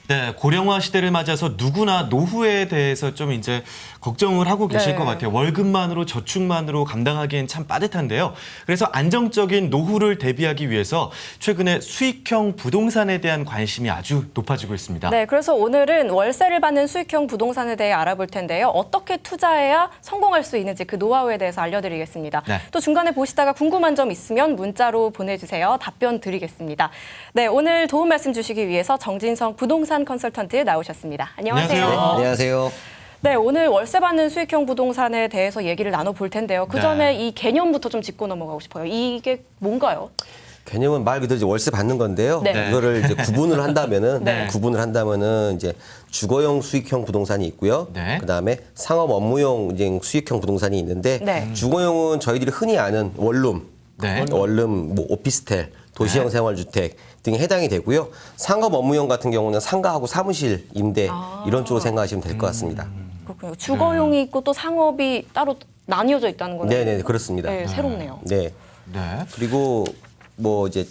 네, 고령화 시대를 맞아서 누구나 노후에 대해서 좀 이제 걱정을 하고 계실 것 같아요. 월급만으로 저축만으로 감당하기엔 참 빠듯한데요. 그래서 안정적인 노후를 대비하기 위해서 최근에 수익형 부동산에 대한 관심이 아주 높아지고 있습니다. 네, 그래서 오늘은 월세를 받는 수익형 부동산에 대해 알아볼 텐데요. 어떻게 투자해야 성공할 수 있는지 그 노하우에 대해서 알려드리겠습니다. 네. 또 중간에 보시다가 궁금한 점 있으면 문자로 보내주세요. 답변 드리겠습니다. 네, 오늘 도움 말씀 주시기 위해서 정진성 부동산 컨설턴트 나오셨습니다. 안녕하세요. 안녕하세요. 안녕하세요. 네, 오늘 월세 받는 수익형 부동산에 대해서 얘기를 나눠볼 텐데요. 그 전에 이 개념부터 좀 짚고 넘어가고 싶어요. 이게 뭔가요? 개념은 말 그대로 이제 월세 받는 건데요. 네. 이거를 이제 구분을 한다면은 네. 이제 주거용 수익형 부동산이 있고요. 네. 그다음에 상업 업무용 이제 수익형 부동산이 있는데 네. 주거용은 저희들이 흔히 아는 원룸, 네. 뭐 오피스텔, 도시형 생활주택 등에 해당이 되고요. 상업 업무용 같은 경우는 상가하고 사무실 임대 이런 쪽으로 생각하시면 될 것 같습니다. 그렇군요. 주거용이 있고 또 상업이 따로 나뉘어져 있다는 거는 네, 그렇습니다. 네, 새롭네요. 네. 네. 그리고 뭐 이제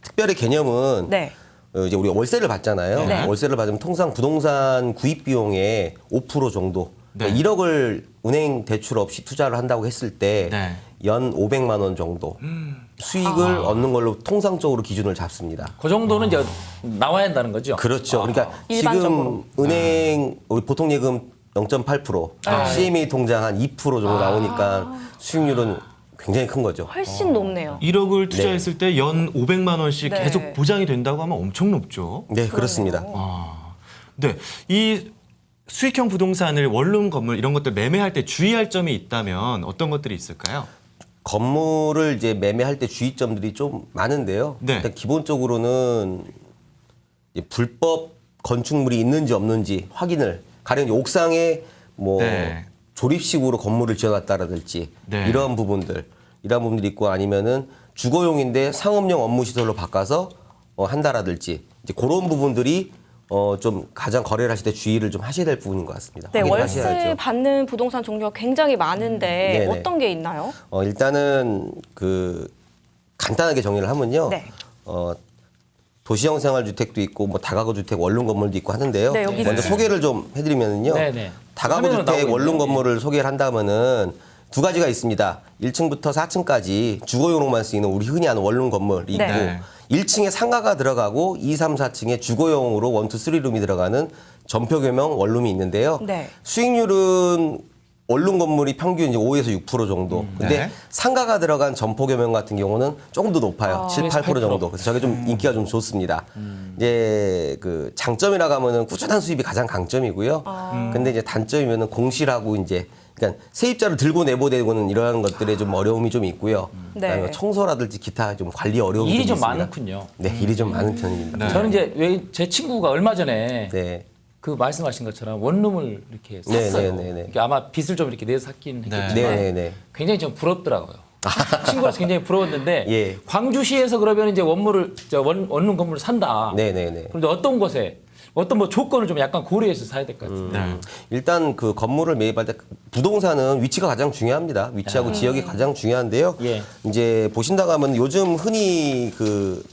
특별히 개념은 네. 이제 우리가 월세를 받잖아요. 네. 월세를 받으면 통상 부동산 구입 비용의 5% 정도, 네. 그러니까 1억을 은행 대출 없이 투자를 한다고 했을 때 네. 연 500만 원 정도 수익을 얻는 걸로 통상적으로 기준을 잡습니다. 그 정도는 이제 나와야 한다는 거죠. 그렇죠. 그러니까 일반적으로. 지금 은행 우리 보통 예금 0.8%, CMA 통장 한 2% 정도 나오니까 수익률은 굉장히 큰 거죠. 훨씬 높네요. 1억을 투자했을 때 연 500만 원씩 네. 계속 보장이 된다고 하면 엄청 높죠. 네, 그렇습니다. 네. 이 수익형 부동산을 원룸 건물 이런 것들 매매할 때 주의할 점이 있다면 어떤 것들이 있을까요? 건물을 이제 매매할 때 주의점들이 좀 많은데요. 네. 일단 기본적으로는 이제 불법 건축물이 있는지 없는지 확인을, 가령 이제 옥상에 뭐 네. 조립식으로 건물을 지어놨다라든지 네. 이런 부분들이 있고, 아니면은 주거용인데 상업용 업무 시설로 바꿔서 한다라든지 이제 그런 부분들이 좀 가장 거래를 하실 때 주의를 좀 하셔야 될 부분인 것 같습니다. 네, 확인을 월세 하셔야죠. 받는 부동산 종류가 굉장히 많은데 네네. 어떤 게 있나요? 일단은 간단하게 정리를 하면요. 네. 도시형 생활주택도 있고 뭐 다가구 주택, 원룸 건물도 있고 하는데요. 네, 여기 먼저 있어요. 소개를 좀 해드리면은요. 네네. 다가구 화면으로 주택, 나오고 원룸 있네요. 건물을 소개를 한다면은 두 가지가 있습니다. 1층부터 4층까지 주거용으로만 쓰이는 우리 흔히 아는 원룸 건물이 있고, 네. 1층에 상가가 들어가고 2, 3, 4층에 주거용으로 1, 2, 3룸이 들어가는 전표교명 원룸이 있는데요. 네. 수익률은 원룸 건물이 평균 이제 5에서 6% 정도. 근데 네. 상가가 들어간 점포교명 같은 경우는 조금 더 높아요. 7, 8% 정도. 그래서 저게 좀 인기가 좀 좋습니다. 이제 그 장점이라고 하면은 꾸준한 수입이 가장 강점이고요. 근데 이제 단점이면은 공실하고 이제 그러니까 세입자를 들고 내보내고는 이러한 것들에 좀 어려움이 좀 있고요. 네. 그다음에 청소라든지 기타 좀 관리 어려움이 일이 좀 좀 있습니다. 많군요. 네, 일이 좀 많은 편입니다. 네. 저는 이제 왜 제 친구가 얼마 전에 네. 그 말씀하신 것처럼 원룸을 이렇게 네, 샀어요. 네, 네, 네. 그러니까 아마 빚을 좀 이렇게 내서 샀긴 했겠지만 네, 네. 굉장히 좀 부럽더라고요. 친구라서 굉장히 부러웠는데 예. 광주시에서 그러면 이제 원룸 건물을 산다. 네, 네, 네. 그런데 어떤 곳에 어떤 뭐 조건을 좀 약간 고려해서 사야 될 것 같은데. 네. 일단 그 건물을 매입할 때 부동산은 위치가 가장 중요합니다. 위치하고 지역이 가장 중요한데요. 예. 이제 보신다고 하면 요즘 흔히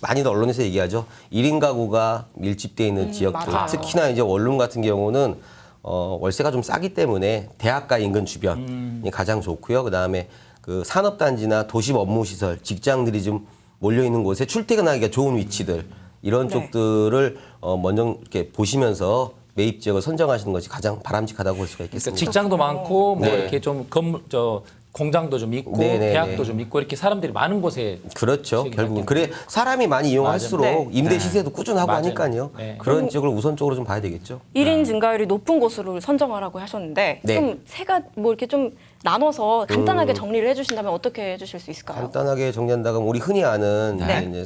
많이들 언론에서 얘기하죠. 1인 가구가 밀집되어 있는 지역들, 맞아요. 특히나 이제 원룸 같은 경우는 월세가 좀 싸기 때문에 대학가 인근 주변이 가장 좋고요. 그다음에 그 산업단지나 도심 업무시설, 직장들이 좀 몰려 있는 곳에 출퇴근하기가 좋은 위치들, 이런 네. 쪽들을 먼저 이렇게 보시면서 매입 지역을 선정하시는 것이 가장 바람직하다고 볼 수가 그러니까 있겠습니다. 직장도 많고 뭐 네. 이렇게 좀 공장도 좀 있고 네, 네, 대학도 네. 좀 있고 이렇게 사람들이 많은 곳에 그렇죠. 지역이 결국은 많겠네요. 그래 사람이 많이 이용할수록 네. 임대 시세도 꾸준하고 맞아요. 하니까요. 네. 그런 지역을 우선적으로 좀 봐야 되겠죠. 1인 증가율이 높은 곳으로 선정하라고 하셨는데 네. 좀 세가 뭐 이렇게 좀 나눠서 간단하게 정리를 해주신다면 어떻게 해주실 수 있을까요? 간단하게 정리한다고 하면 우리 흔히 아는 네. 이제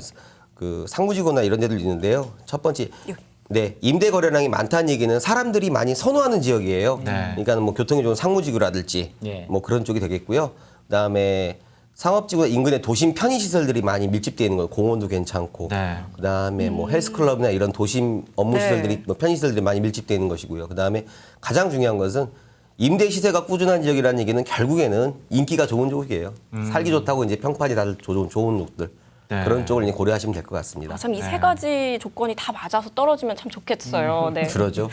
그 상무지구나 이런 데들 있는데요. 첫 번째, 여기. 네, 임대 거래량이 많다는 얘기는 사람들이 많이 선호하는 지역이에요. 네. 그러니까 뭐 교통이 좋은 상무지구라든지 예. 뭐 그런 쪽이 되겠고요. 그다음에 상업지구 인근에 도심 편의시설들이 많이 밀집되어 있는 거예요. 공원도 괜찮고, 네. 그다음에 뭐 헬스클럽이나 이런 도심 업무시설들이 네. 뭐 편의시설들이 많이 밀집되어 있는 것이고요. 그다음에 가장 중요한 것은 임대 시세가 꾸준한 지역이라는 얘기는 결국에는 인기가 좋은 쪽이에요. 살기 좋다고 이제 평판이 다들 좋은 쪽들. 네. 그런 쪽을 이제 고려하시면 될 것 같습니다. 참 이 세 가지 조건이 다 맞아서 떨어지면 참 좋겠어요. 네. 그러죠.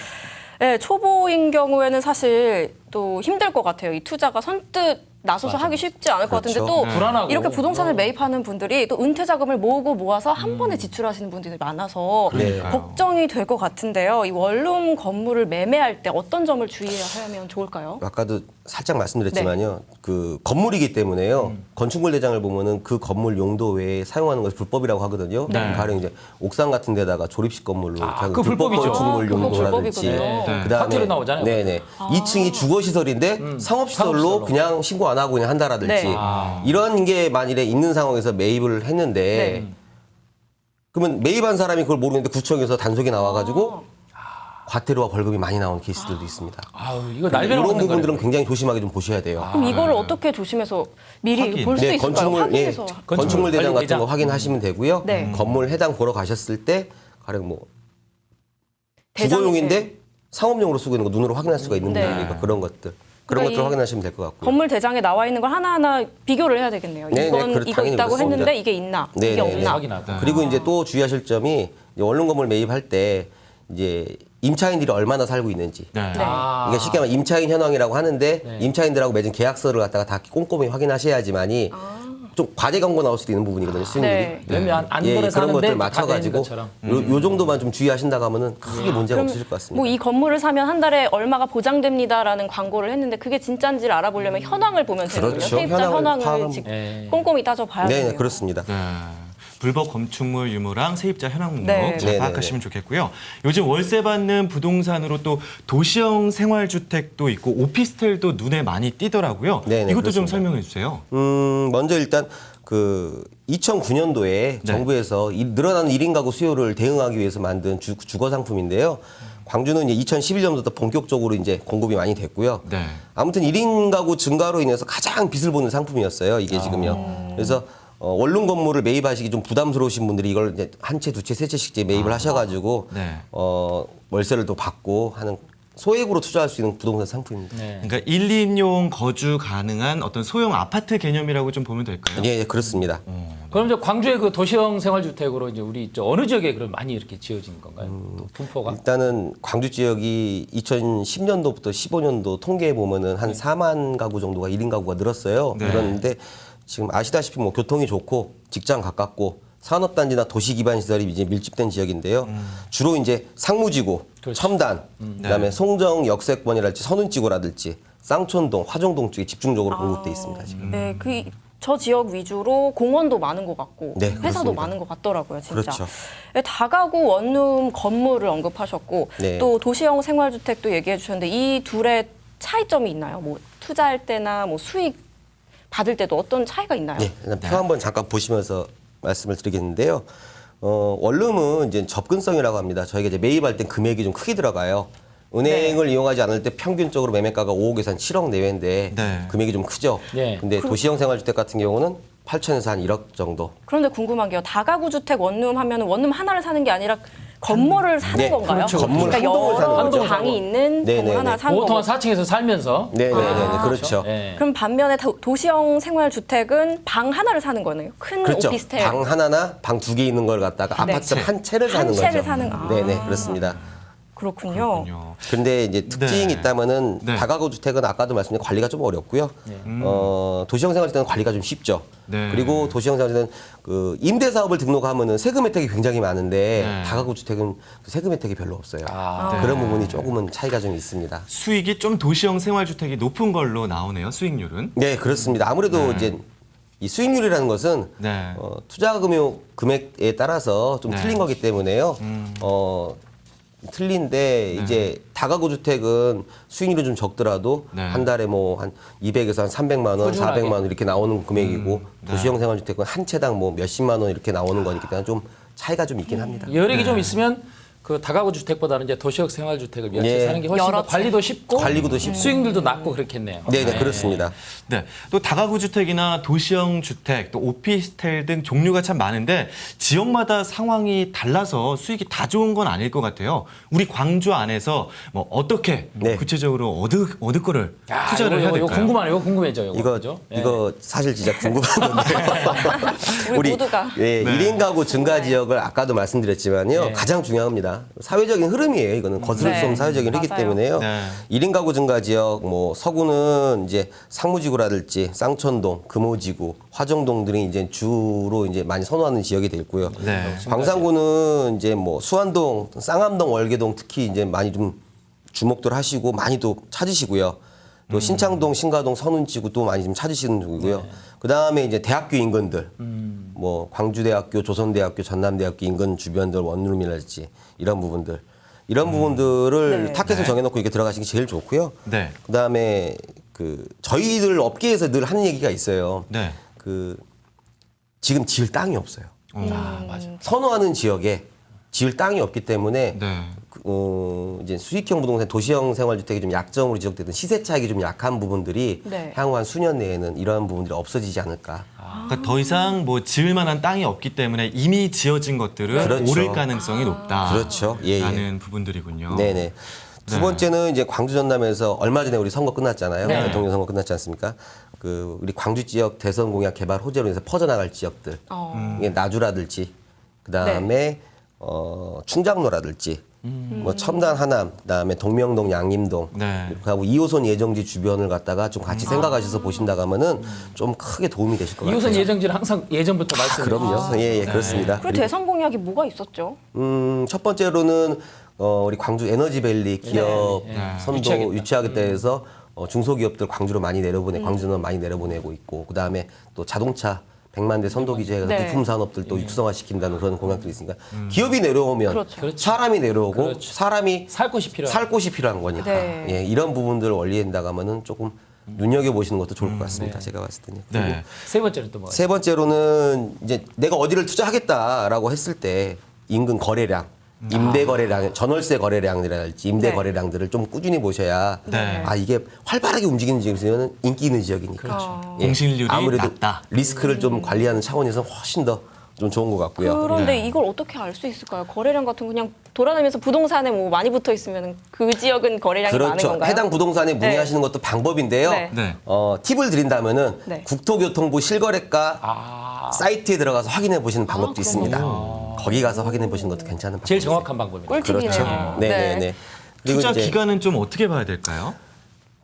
네, 초보인 경우에는 사실 또 힘들 것 같아요. 이 투자가 선뜻 나서서 하기 쉽지 않을 것 같은데 그렇죠. 또 불안하고. 이렇게 부동산을 매입하는 분들이 또 은퇴 자금을 모아서 한 번에 지출하시는 분들이 많아서 그러니까요. 걱정이 될 것 같은데요. 이 원룸 건물을 매매할 때 어떤 점을 주의해야 하면 좋을까요? 아까도 살짝 말씀드렸지만요. 그 건물이기 때문에요. 건축물 대장을 보면은 그 건물 용도 외에 사용하는 것이 불법이라고 하거든요. 네. 가령 이제 옥상 같은 데다가 조립식 건물로 그냥 그거 불법 불법이죠. 건축물 그거 용도라든지 불법이군요. 네. 그다음에 파트로 나오잖아요. 네네. 2층이 주거 시설인데 상업시설로 상업시설로. 그냥 신고 안 하고 그냥 한다라든지 네. 이런 게 만일에 있는 상황에서 매입을 했는데 네. 그러면 매입한 사람이 그걸 모르는데 구청에서 단속이 나와가지고 과태료와 벌금이 많이 나오는 케이스들도 있습니다. 아우, 이거 날벼락 이런 맞는 부분들은 거네. 굉장히 조심하게 좀 보셔야 돼요. 그럼 이거를 어떻게 조심해서 미리 확인. 볼 수 네, 있을까요? 건축물, 확인해서. 건축물 대장 같은 대장. 거 확인하시면 되고요. 네. 건물 해당 보러 가셨을 때 가령 뭐 대장, 주거용인데 상업용으로 쓰고 있는 거 눈으로 확인할 수가 있는 네. 부분이니까 그런 것들. 그런 그러니까 것들 이 확인하시면 될 것 같고요. 건물 대장에 나와 있는 걸 하나하나 비교를 해야 되겠네요. 네, 이건 네, 이거 당연히 있다고 그렇습니다. 했는데 이게 있나? 네, 이게 네, 네. 없나? 확인하고. 그리고 이제 또 주의하실 점이 이제 원룸 건물 매입할 때 이제 임차인들이 얼마나 살고 있는지. 네. 그러니까 쉽게 말하면 임차인 현황이라고 하는데 네. 임차인들하고 맺은 계약서를 갖다가 다 꼼꼼히 확인하셔야지만이 좀 과대 광고 나올 수도 있는 부분이거든요. 수익률이. 네. 왜냐면 안 예, 벌어 그런 사는데 것들 다 맞춰가지고 되는 것처럼. 요 정도만 좀 주의하신다고 하면은 크게 문제가 없으실 것 같습니다. 뭐 이 건물을 사면 한 달에 얼마가 보장됩니다라는 광고를 했는데 그게 진짜인지를 알아보려면 현황을 보면 되는군요. 그렇죠. 세입자 현황을 현황을 파악하면- 직- 네. 꼼꼼히 따져봐야겠네요. 네, 그렇습니다. 네. 불법 건축물 유무랑 세입자 현황 목록 네. 잘 네, 파악하시면 좋겠고요. 요즘 월세 받는 부동산으로 또 도시형 생활주택도 있고 오피스텔도 눈에 많이 띄더라고요. 네, 네, 이것도 좀 그렇습니다. 설명해 주세요. 먼저 일단 그 2009년도에 정부에서 이 늘어나는 1인 가구 수요를 대응하기 위해서 만든 주거 상품인데요. 광주는 이제 2011년부터 본격적으로 이제 공급이 많이 됐고요. 네. 아무튼 1인 가구 증가로 인해서 가장 빛을 보는 상품이었어요. 이게 지금요. 그래서 원룸 건물을 매입하시기 좀 부담스러우신 분들이 이걸 이제 한 채, 두 채, 세 채씩 이제 매입을 하셔가지고 네. 월세를 또 받고 하는 소액으로 투자할 수 있는 부동산 상품입니다. 네. 그러니까 1, 2인용 거주 가능한 어떤 소형 아파트 개념이라고 좀 보면 될까요? 예, 그렇습니다. 그럼 이제 광주의 그 도시형 생활주택으로 이제 우리 어느 지역에 그럼 많이 이렇게 지어진 건가요? 또 분포가? 일단은 광주 지역이 2010년도부터 15년도 통계에 보면은 한 4만 가구 정도가 1인 가구가 늘었어요. 네. 그런데 지금 아시다시피 뭐 교통이 좋고 직장 가깝고 산업단지나 도시 기반 시설이 이제 밀집된 지역인데요. 주로 이제 상무지구, 그렇죠. 첨단, 그다음에 송정 역세권이랄지 선운지구라든지 쌍촌동, 화정동 쪽에 집중적으로 공급돼 있습니다. 지금. 네, 저 지역 위주로 공원도 많은 것 같고 네, 회사도 그렇습니다. 많은 것 같더라고요, 진짜. 그렇죠. 네, 다가구 원룸 건물을 언급하셨고 네. 또 도시형 생활주택도 얘기해 주셨는데 이 둘의 차이점이 있나요? 뭐 투자할 때나 뭐 수익 받을 때도 어떤 차이가 있나요? 네, 일단 표 한번 잠깐 보시면서 말씀을 드리겠는데요. 원룸은 이제 접근성이라고 합니다. 저희가 이제 매입할 땐 금액이 좀 크게 들어가요. 은행을 이용하지 않을 때 평균적으로 매매가가 5억에서 한 7억 내외인데 네. 금액이 좀 크죠. 네. 근데 도시형 생활주택 같은 경우는 8천에서 한 1억 정도. 그런데 궁금한 게요. 다가구 주택 원룸 하면 원룸 하나를 사는 게 아니라 건물을 사는 네, 건가요? 그렇죠. 건물 그러니까 한 동을 사는 여러 거죠. 방이 있는 네, 건물 네, 하나 네. 사는 보통 한 거고. 4층에서 살면서. 네네네, 그렇죠. 네. 그럼 반면에 도시형 생활주택은 방 하나를 사는 거네요. 큰 그렇죠. 오피스텔. 방 하나나 방 두 개 있는 걸 갖다가 네. 아파트처럼 한 채를 사는 한 거죠. 채를 사는, 아. 네네, 그렇습니다. 그렇군요. 그렇군요. 근데 이제 특징이 네. 있다면은 네. 다가구 주택은 아까도 말씀드린 관리가 좀 어렵고요. 도시형 생활주택은 관리가 좀 쉽죠. 네. 그리고 도시형 생활주택은 그 임대 사업을 등록하면은 세금 혜택이 굉장히 많은데 네. 다가구 주택은 그 세금 혜택이 별로 없어요. 아, 그런 부분이 조금은 차이가 좀 있습니다. 수익이 좀 도시형 생활주택이 높은 걸로 나오네요. 수익률은. 네, 그렇습니다. 아무래도 이제 이 수익률이라는 것은 네. 투자 금액에 따라서 좀 네. 틀린 거기 때문에요. 틀린데 이제 다가구 주택은 수익률이 좀 적더라도 네. 한 달에 뭐 한 200에서 한 300만 원, 꾸준하게. 400만 원 이렇게 나오는 금액이고 네. 도시형 생활주택은 한 채당 뭐 몇십만 원 이렇게 나오는 거니까 좀 차이가 좀 있긴 합니다. 여력이 좀 있으면 그 다가구 주택보다는 이제 도시형 생활주택을 위해서 예. 사는 게 훨씬 더 여러 채. 관리도 쉽고 관리도 쉽고. 수익률도 낮고 그렇겠네요. 네, 그렇습니다. 네, 또 다가구 주택이나 도시형 주택, 또 오피스텔 등 종류가 참 많은데 지역마다 상황이 달라서 수익이 다 좋은 건 아닐 것 같아요. 우리 광주 안에서 뭐 어떻게 네. 구체적으로 어느 거를 투자를 해야 이거 될까요? 궁금하네요. 이거 궁금해져요. 이거 그죠? 예. 이거 사실 진짜 궁금한 건데요. 우리 모두가. 예, 네. 1인 가구 증가 지역을 아까도 말씀드렸지만요. 네. 가장 중요합니다. 사회적인 흐름이에요. 이거는 거스를 수 없는 네. 사회적인 흐름이기 맞아요. 때문에요. 네. 1인 가구 증가 지역 뭐 서구는 이제 상무지구라든지 쌍천동, 금호지구, 화정동 등이 이제 주로 이제 많이 선호하는 지역이 되겠고요. 네. 광산구는 이제 뭐 수안동, 쌍암동, 월계동 특히 이제 많이 좀 주목들 하시고 많이 또 찾으시고요. 또 신창동, 신가동, 선운지구 또 많이 좀 찾으시는 중이고요. 그다음에 이제 대학교 인근들, 뭐 광주대학교, 조선대학교, 전남대학교 인근 주변들 원룸이랄지 이런 부분들, 이런 부분들을 네. 타겟을 네. 정해놓고 이렇게 들어가시는 게 제일 좋고요. 네. 그다음에 그 저희들 업계에서 늘 하는 얘기가 있어요. 네. 그 지금 지을 땅이 없어요. 맞아. 선호하는 지역에 지을 땅이 없기 때문에 네. 이제 수익형 부동산, 도시형 생활주택이 좀 약점으로 지적되던 시세 차익이 좀 약한 부분들이 네. 향후 한 수년 내에는 이러한 부분들이 없어지지 않을까. 그러니까 더 이상 뭐 지을 만한 땅이 없기 때문에 이미 지어진 것들은 그렇죠. 오를 가능성이 높다. 그렇죠. 예, 예. 라는 부분들이군요. 네네. 두 번째는 이제 광주 전남에서 얼마 전에 우리 선거 끝났잖아요. 네. 대통령 선거 끝났지 않습니까? 그 우리 광주 지역 대선 공약 개발 호재로 인해서 퍼져나갈 지역들, 이게 나주라든지 그다음에 충장로라든지 뭐 첨단 하남, 그다음에 동명동, 양림동, 네. 그리고 2호선 예정지 주변을 갖다가 좀 같이 생각하셔서 보신다고 하면은 좀 크게 도움이 되실 것 같아요. 2호선 예정지는 항상 예전부터 말씀해 그럼요. 예, 예, 그렇습니다. 그리고 대선 공약이 뭐가 있었죠? 첫 번째로는 우리 광주 에너지밸리 기업 네. 선도 유치하겠다. 유치하겠다 해서 중소기업들 광주로 많이 광주는 많이 내려보내고 있고 그다음에 또 자동차 100만 대 선도 기재해서 네. 부품 산업들 또 육성화시킨다는 그런 공약들이 있으니까 기업이 내려오면 그렇죠. 사람이 내려오고 그렇죠. 사람이 살 곳이 필요한. 살 곳이 필요한 거니까 네. 예, 이런 부분들을 원리에 나가면은 조금 눈여겨 보시는 것도 좋을 것 같습니다. 제가 봤을 때는. 네. 세 번째는 또 뭐가 세 번째로는 이제 내가 어디를 투자하겠다라고 했을 때 인근 거래량, 임대 거래량, 전월세 거래량이랄지 임대 네. 거래량들을 좀 꾸준히 보셔야 네. 아 이게 활발하게 움직이는 지역이면 인기 있는 지역이니까 그렇죠. 공실률이 아무래도 낮다. 리스크를 좀 관리하는 차원에서 훨씬 더 좀 좋은 것 같고요. 그런데 네. 이걸 어떻게 알 수 있을까요? 거래량 같은 거 그냥 돌아다니면서 부동산에 뭐 많이 붙어 있으면 그 지역은 거래량이 많은 그렇죠. 건가요? 해당 부동산에 문의하시는 네. 것도 방법인데요. 네. 네. 팁을 드린다면은 네. 국토교통부 실거래가 사이트에 들어가서 확인해 보시는 방법도 있습니다. 거기 가서 확인해 보시는 것도 괜찮은 방법이에요. 제일 정확한 방법입니다. 꿀팁이네요. 그렇죠. 네네네. 그리고 투자 이제 기간은 좀 어떻게 봐야 될까요?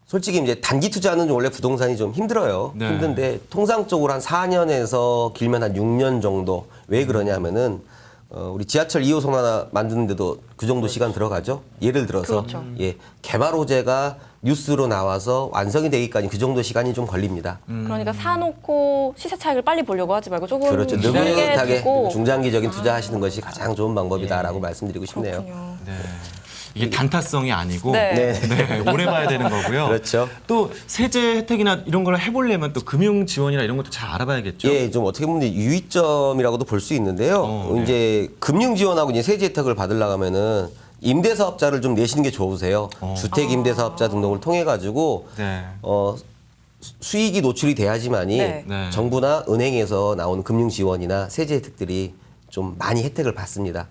솔직히 이제 단기 투자는 원래 부동산이 좀 힘들어요. 네. 힘든데 통상적으로 한 4년에서 길면 한 6년 정도. 왜 그러냐면은 우리 지하철 2호선 하나 만드는데도 그 정도 시간 들어가죠. 예를 들어서 그렇죠. 예, 개발 호재가 뉴스로 나와서 완성이 되기까지 그 정도 시간이 좀 걸립니다. 그러니까 사놓고 시세 차익을 빨리 보려고 하지 말고 조금 그렇죠. 길게 느긋하게 두고 중장기적인 투자하시는 것이 가장 좋은 방법이다라고 말씀드리고 싶네요. 그렇군요. 네. 이게 단타성이 아니고 네. 네, 오래 봐야 되는 거고요. 그렇죠. 또 세제 혜택이나 이런 걸 해보려면 또 금융 지원이나 이런 것도 잘 알아봐야겠죠. 예, 좀 어떻게 보면 이제 유의점이라고도 볼 수 있는데요. 네. 이제 금융 지원하고 이제 세제 혜택을 받으려고 하면은 임대사업자를 좀 내시는 게 좋으세요. 주택 임대사업자 등록을 통해 가지고 네. 수익이 노출이 돼야지만이 네. 네. 정부나 은행에서 나오는 금융 지원이나 세제 혜택들이 좀 많이 혜택을 받습니다.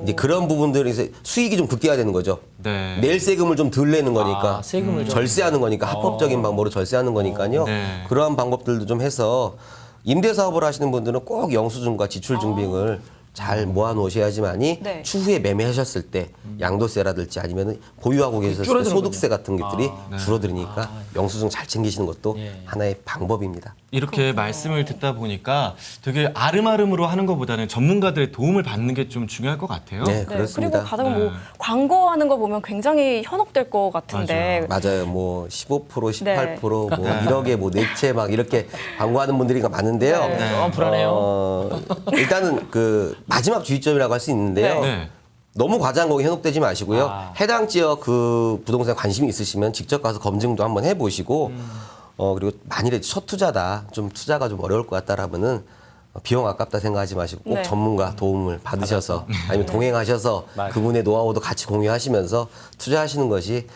이제 그런 부분들에서 수익이 좀 극대화 되는 거죠. 네. 낼 세금을 좀 덜 내는 거니까 세금을 좀. 절세하는 거니까 합법적인 방법으로 절세하는 거니까요. 네. 그러한 방법들도 좀 해서 임대 사업을 하시는 분들은 꼭 영수증과 지출 증빙을 잘 모아 놓으셔야지만이 네. 추후에 매매하셨을 때 양도세라든지 아니면 보유하고 계셨을 때 줄어드는군요. 소득세 같은 것들이 줄어드니까 영수증 잘 챙기시는 것도 예. 하나의 방법입니다. 이렇게 말씀을 듣다 보니까 되게 아름아름으로 하는 것보다는 전문가들의 도움을 받는 게 좀 중요할 것 같아요. 네, 네, 그렇습니다. 그리고 가다가 뭐 네. 광고하는 거 보면 굉장히 현혹될 것 같은데 맞아요. 뭐 15%, 18%, 네. 뭐 1억에 뭐 4채 막 이렇게 광고하는 분들이 많은데요. 네. 좀 불안해요. 일단은 그 마지막 주의점이라고 할 수 있는데요. 네. 너무 과장한 거기 현혹되지 마시고요. 아. 해당 지역 그 부동산에 관심이 있으시면 직접 가서 검증도 한번 해보시고 그리고 만일에 첫 투자다, 좀 투자가 좀 어려울 것 같다라면은 비용 아깝다 생각하지 마시고 꼭 네. 전문가 도움을 받으셔서 아니면 동행하셔서 맞아요. 그분의 노하우도 같이 공유하시면서 투자하시는 것이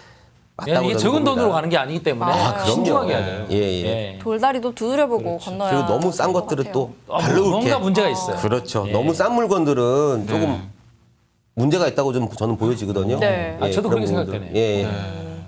맞다고 이게 저는 적은 봅니다. 돈으로 가는 게 아니기 때문에 그럼요. 신중하게 해야 돼요. 예, 예. 돌다리도 두드려보고 건너야. 그리고 너무 싼 될것 것들을 같아요. 또 아, 별로 뭔가 그렇게 문제가 있어요. 그렇죠. 예. 너무 싼 물건들은 조금 문제가 있다고 좀 저는 보여지거든요. 네. 아, 저도 그런 그렇게 부분들. 생각되네요. 예,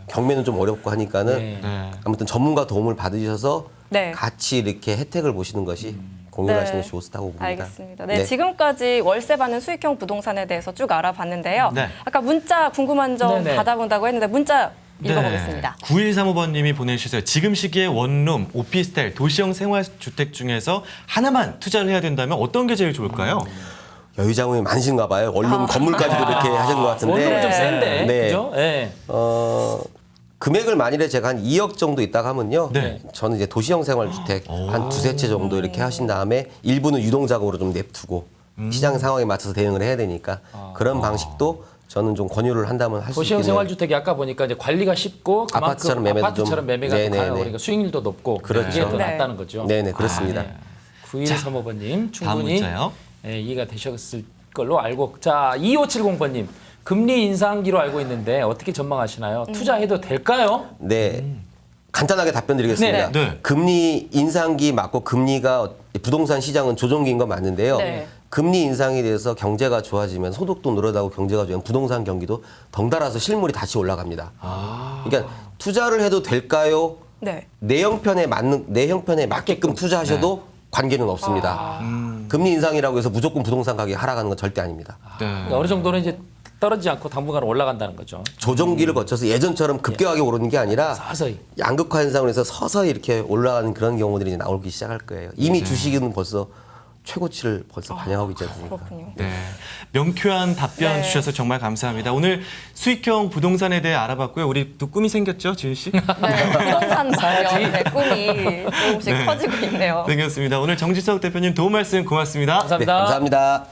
경매는 좀 어렵고 하니까는 네. 네. 아무튼 전문가 도움을 받으셔서 네. 같이 이렇게 혜택을 보시는 것이 공유를 네. 하시는 게 좋다고 봅니다. 알겠습니다. 네, 지금까지 월세 받는 수익형 부동산에 대해서 쭉 알아봤는데요. 네. 아까 문자 궁금한 점 네네. 받아본다고 했는데 문자 읽어보겠습니다. 9135번님이 보내주셨어요. 지금 시기에 원룸, 오피스텔, 도시형 생활주택 중에서 하나만 투자를 해야 된다면 어떤 게 제일 좋을까요? 여유 자금이 많으신가 봐요. 원룸 건물까지도 이렇게 하신 것 같은데. 원룸은 좀 센데, 네. 그죠? 예. 금액을 만일에 제가 한 2억 정도 있다가 하면요. 네. 저는 이제 도시형 생활주택 한 두세 채 정도 이렇게 하신 다음에 일부는 유동자금으로 좀 냅두고 시장 상황에 맞춰서 대응을 해야 되니까 그런 방식도 저는 좀 권유를 한다면 할 수 도시형 있겠네요. 생활주택이 아까 보니까 이제 관리가 쉽고 그만큼 아파트처럼 매매도 아파트처럼 좀- 매매가 더 네네네. 가능하고 그러니까 수익률도 높고 그렇죠. 이게 더 네. 낫다는 거죠. 네네 그렇습니다. 9135번님 다음 충분히 문자요. 예, 이해가 되셨을 걸로 알고 자 2570번님 금리 인상기로 알고 있는데 어떻게 전망하시나요? 투자해도 될까요? 네. 간단하게 답변드리겠습니다. 네. 네. 금리 인상기 맞고 금리가 부동산 시장은 조정기인 건 맞는데요. 네. 금리 인상에 대해서 경제가 좋아지면 소득도 늘어나고 경제가 좋아지면 부동산 경기도 덩달아서 실물이 다시 올라갑니다. 그러니까 투자를 해도 될까요? 네. 내 형편에 맞게끔 투자하셔도 관계는 없습니다. 금리 인상이라고 해서 무조건 부동산 가격이 하락하는 건 절대 아닙니다. 네. 그러니까 어느 정도는 이제 떨어지지 않고 당분간 올라간다는 거죠. 조정기를 거쳐서 예전처럼 급격하게 오르는 게 아니라 서서히. 양극화 현상으로 해서 서서히 이렇게 올라가는 그런 경우들이 이제 나오기 시작할 거예요. 이미 주식은 벌써 최고치를 벌써 반영하고 있지 않습니까? 그렇군요. 네. 명쾌한 답변 네. 주셔서 정말 감사합니다. 오늘 수익형 부동산에 대해 알아봤고요. 우리 또 꿈이 생겼죠, 지은 씨? 네, 부동산 마련의 꿈이 조금씩 커지고 있네요. 생겼습니다. 오늘 정지석 대표님 도움 말씀 고맙습니다. 네, 감사합니다. 감사합니다.